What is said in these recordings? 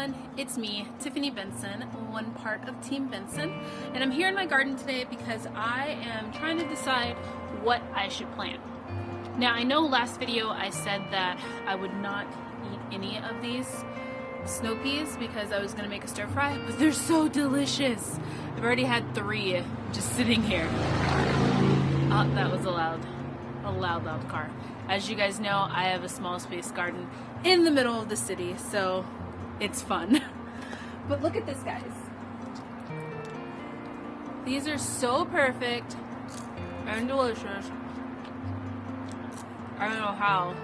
everyone, it's me, Tiffany Benson, one part of Team Benson, and I'm here in my garden today because I am trying to decide what I should plant. Now, I know last video I said that I would not eat any of these snow peas because I was going to make a stir fry, but they're so delicious. I've already had 3 just sitting here. Oh, that was a loud car. As you guys know, I have a small space garden in the middle of the city, so it's fun. But look at this, guys. These are so perfect and delicious. I don't know how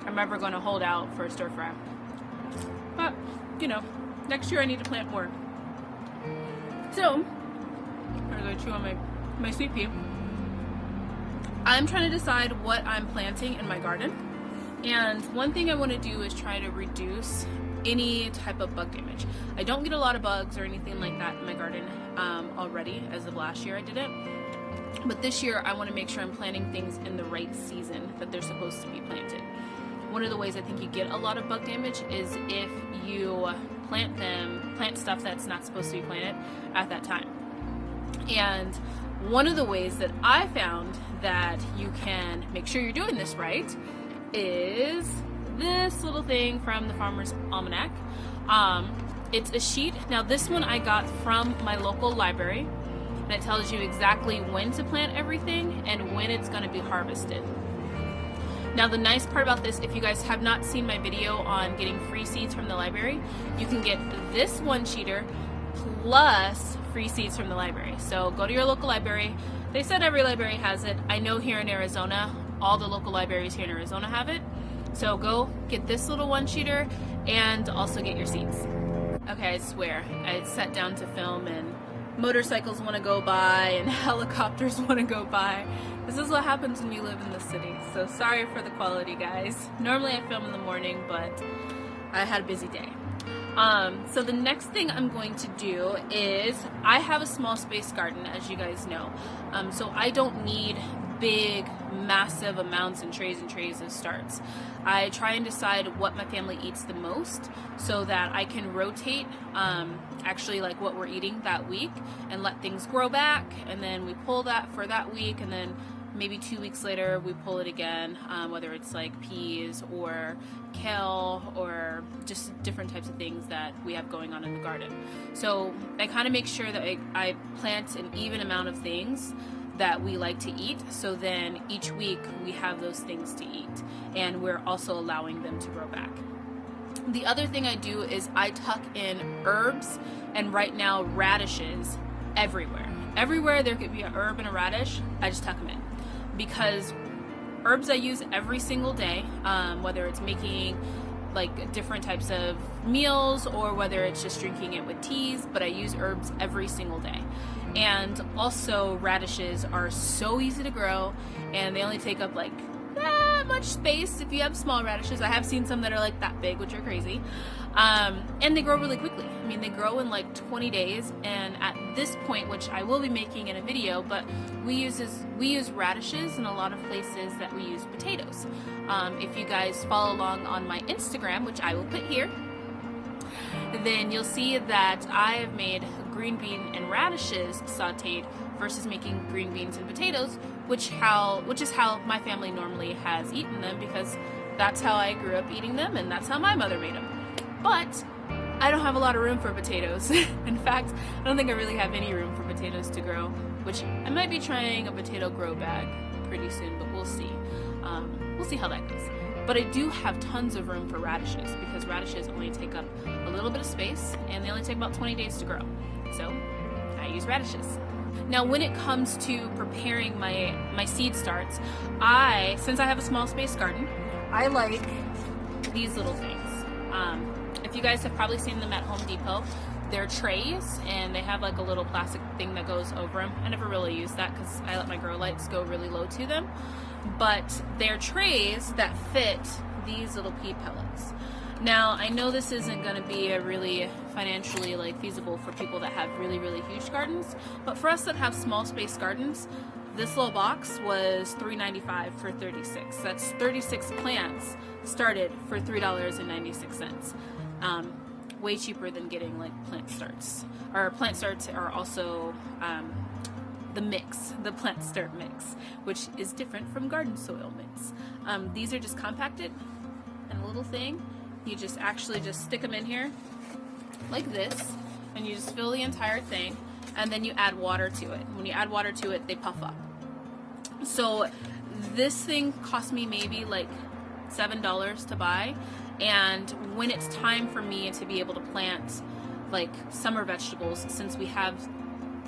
I'm ever going to hold out for a stir fry. But, you know, next year I need to plant more. So, I'm going to chew on my sweet pea. I'm trying to decide what I'm planting in my garden, and one thing I want to do is try to reduce any type of bug damage. I don't get a lot of bugs or anything like that in my garden already. As of last year I didn't, but this year I want to make sure I'm planting things in the right season that they're supposed to be planted. One of the ways I think you get a lot of bug damage is if you plant stuff that's not supposed to be planted at that time. And one of the ways that I found that you can make sure you're doing this right is this little thing from the Farmer's Almanac. It's a sheet. Now this one I got from my local library, and it tells you exactly when to plant everything and when it's going to be harvested. Now the nice part about this, if you guys have not seen my video on getting free seeds from the library, you can get this one sheeter plus free seeds from the library. So go to your local library. They said every library has it. I know here in Arizona, all the local libraries here in Arizona have it. So go get this little one sheeter and also get your seeds. Okay, I swear, I sat down to film and motorcycles want to go by and helicopters want to go by. This is what happens when you live in the city. So sorry for the quality, guys. Normally I film in the morning, but I had a busy day. So the next thing I'm going to do is, I have a small space garden, as you guys know. So I don't need big, massive amounts and trays of starts. I try and decide what my family eats the most so that I can rotate actually like what we're eating that week and let things grow back, and then we pull that for that week, and then maybe 2 weeks later we pull it again, whether it's like peas or kale or just different types of things that we have going on in the garden. So I kind of make sure that I plant an even amount of things that we like to eat, so then each week we have those things to eat, and we're also allowing them to grow back. The other thing I do is I tuck in herbs, and right now radishes everywhere. Everywhere there could be a herb and a radish, I just tuck them in. Because herbs I use every single day, whether it's making like different types of meals or whether it's just drinking it with teas, but I use herbs every single day. And also radishes are so easy to grow, and they only take up like that much space if you have small radishes. I have seen some that are like that big, which are crazy. And they grow really quickly. I mean, they grow in like 20 days, and at this point, which I will be making in a video, but we use radishes in a lot of places that we use potatoes. If you guys follow along on my Instagram, which I will put here, then you'll see that I have made green bean and radishes sauteed versus making green beans and potatoes, which is how my family normally has eaten them, because that's how I grew up eating them and that's how my mother made them. But I don't have a lot of room for potatoes. In fact, I don't think I really have any room for potatoes to grow, which I might be trying a potato grow bag pretty soon, but we'll see. We'll see how that goes. But I do have tons of room for radishes, because radishes only take up a little bit of space and they only take about 20 days to grow. So I use radishes. Now when it comes to preparing my seed starts, since I have a small space garden, I like these little things. If you guys have probably seen them at Home Depot, they're trays, and they have like a little plastic thing that goes over them. I never really use that because I let my grow lights go really low to them. But they're trays that fit these little pea pellets. Now, I know this isn't going to be a really financially feasible for people that have really, really huge gardens, but for us that have small space gardens, this little box was $3.95 for 36. That's 36 plants started for $3.96. way cheaper than getting like plant starts. Or plant starts are also the mix, the plant start mix, which is different from garden soil mix. These are just compacted in a little thing. You just actually just stick them in here like this, and you just fill the entire thing, and then you add water to it. When you add water to it, they puff up. So this thing cost me maybe like $7 to buy, and when it's time for me to be able to plant like summer vegetables, since we have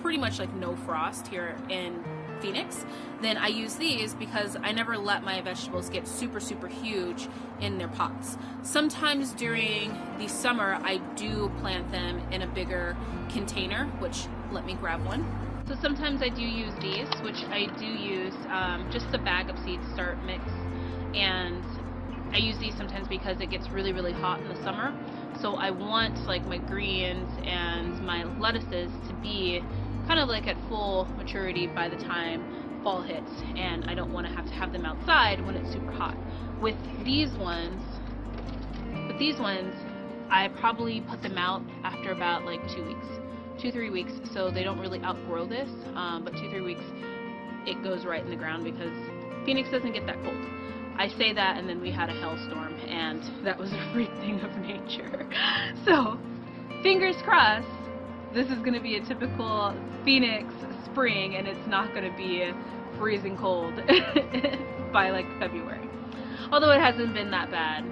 pretty much like no frost here in Phoenix, then I use these because I never let my vegetables get super huge in their pots. Sometimes during the summer I do plant them in a bigger container, which, let me grab one. So sometimes I do use these, which I do use just a bag of seed start mix, and I use these sometimes because it gets really hot in the summer, so I want like my greens and my lettuces to be kind of like at full maturity by the time fall hits, and I don't want to have them outside when it's super hot. With these ones, I probably put them out after about like 2-3 weeks, so they don't really outgrow this, but 2-3 weeks it goes right in the ground because Phoenix doesn't get that cold. I say that, and then we had a hailstorm, and that was a freak thing of nature. So fingers crossed this is going to be a typical Phoenix spring, and it's not going to be freezing cold by like February. Although it hasn't been that bad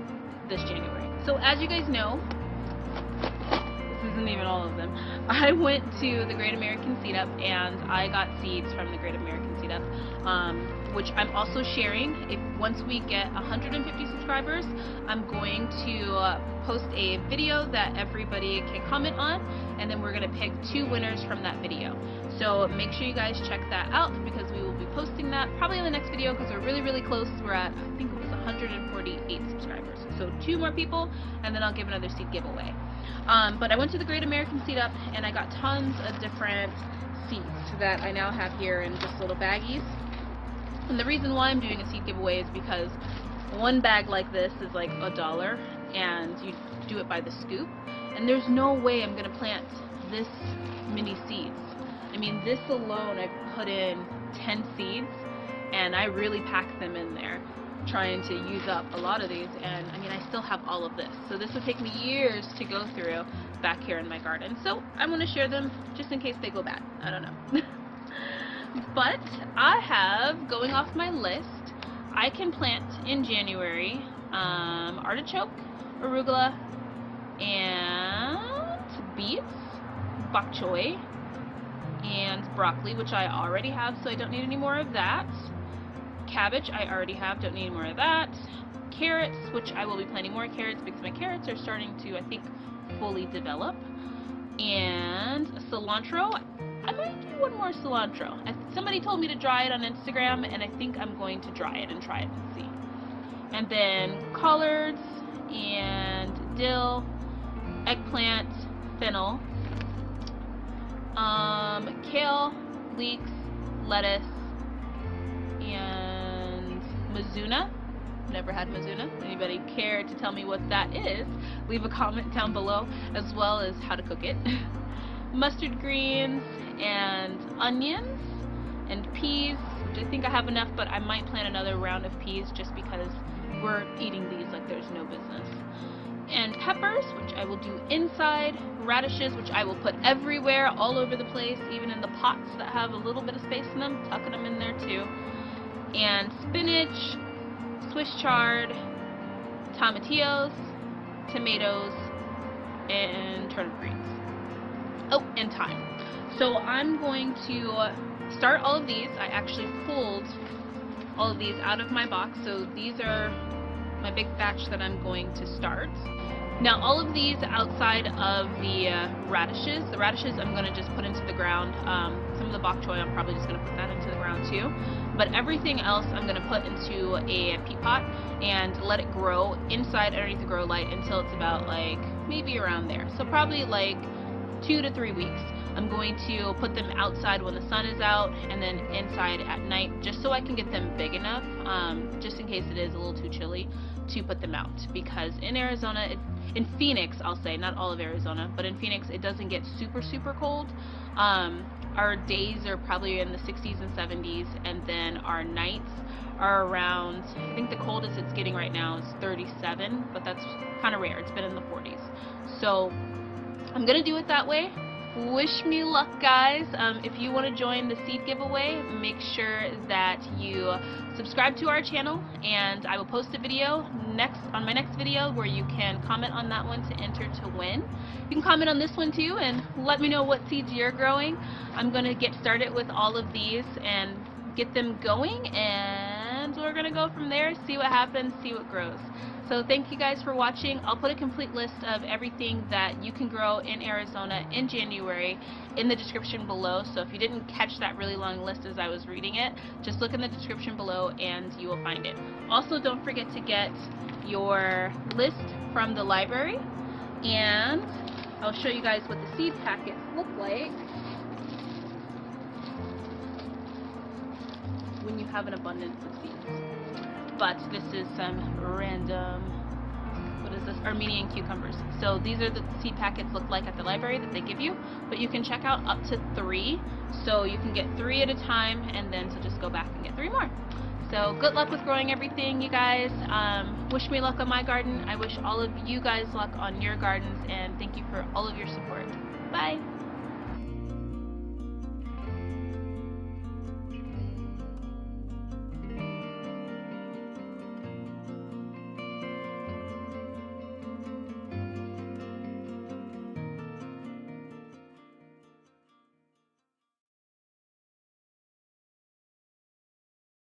this January. So as you guys know, this isn't even all of them, I went to the Great American Seed Up, and I got seeds from the Great American Seed Up, which I'm also sharing. Once we get 150 subscribers, I'm going to post a video that everybody can comment on, and then we're going to pick 2 winners from that video. So make sure you guys check that out, because we will be posting that probably in the next video, because we're really close. We're at, I think it was 148 subscribers. So 2 more people, and then I'll give another seed giveaway. But I went to the Great American Seed Up, and I got tons of different seeds that I now have here in just little baggies. And the reason why I'm doing a seed giveaway is because one bag like this is like $1, and you do it by the scoop, and there's no way I'm gonna plant this many seeds. I mean, this alone, I put in 10 seeds, and I really packed them in there, trying to use up a lot of these. And I mean, I still have all of this, so this would take me years to go through back here in my garden. So I'm going to share them just in case they go bad. I don't know. But I have, going off my list, I can plant in January artichoke, arugula, and beets, bok choy, and broccoli, which I already have, so I don't need any more of that. Cabbage I already have, don't need any more of that. Carrots, which I will be planting more carrots because my carrots are starting to, I think, fully develop. And cilantro, I might do one more cilantro. Somebody told me to dry it on Instagram, and I think I'm going to dry it and try it and see. And then collards and dill, eggplant, fennel, kale, leeks, lettuce, and Mizuna. Never had Mizuna. Anybody care to tell me what that is? Leave a comment down below, as well as how to cook it. Mustard greens and onions and peas, which I think I have enough, but I might plant another round of peas just because we're eating these like there's no business. And peppers, which I will do inside. Radishes, which I will put everywhere, all over the place, even in the pots that have a little bit of space in them, tucking them in there too. And spinach, Swiss chard, tomatillos, tomatoes, and turnip greens. Oh, and thyme. So I'm going to start all of these. I actually pulled all of these out of my box, so these are my big batch that I'm going to start. Now all of these outside of the radishes I'm going to just put into the ground. Some of the bok choy I'm probably just going to put that into the ground too. But everything else I'm going to put into a peat pot and let it grow inside underneath the grow light until it's about like maybe around there. So probably like 2 to 3 weeks. I'm going to put them outside when the sun is out and then inside at night, just so I can get them big enough, just in case it is a little too chilly to put them out, because in Arizona in Phoenix, I'll say, not all of Arizona, but in Phoenix it doesn't get super cold. Our days are probably in the 60s and 70s, and then our nights are around, I think the coldest it's getting right now is 37, but that's kind of rare. It's been in the 40s. So I'm gonna do it that way. Wish me luck, guys. If you want to join the seed giveaway, make sure that you subscribe to our channel, and I will post a video on my next video where you can comment on that one to enter to win. You can comment on this one too and let me know what seeds you're growing. I'm going to get started with all of these and get them going, and we're going to go from there, see what happens, see what grows. So thank you guys for watching. I'll put a complete list of everything that you can grow in Arizona in January in the description below. So if you didn't catch that really long list as I was reading it, just look in the description below and you will find it. Also, don't forget to get your list from the library, and I'll show you guys what the seed packets look like when you have an abundance of seeds. But this is some random, what is this, Armenian cucumbers. So these are the seed packets look like at the library that they give you, but you can check out up to 3, so you can get 3 at a time, and then so just go back and get 3 more. So good luck with growing everything, you guys. Wish me luck on my garden. I wish all of you guys luck on your gardens, and thank you for all of your support. Bye.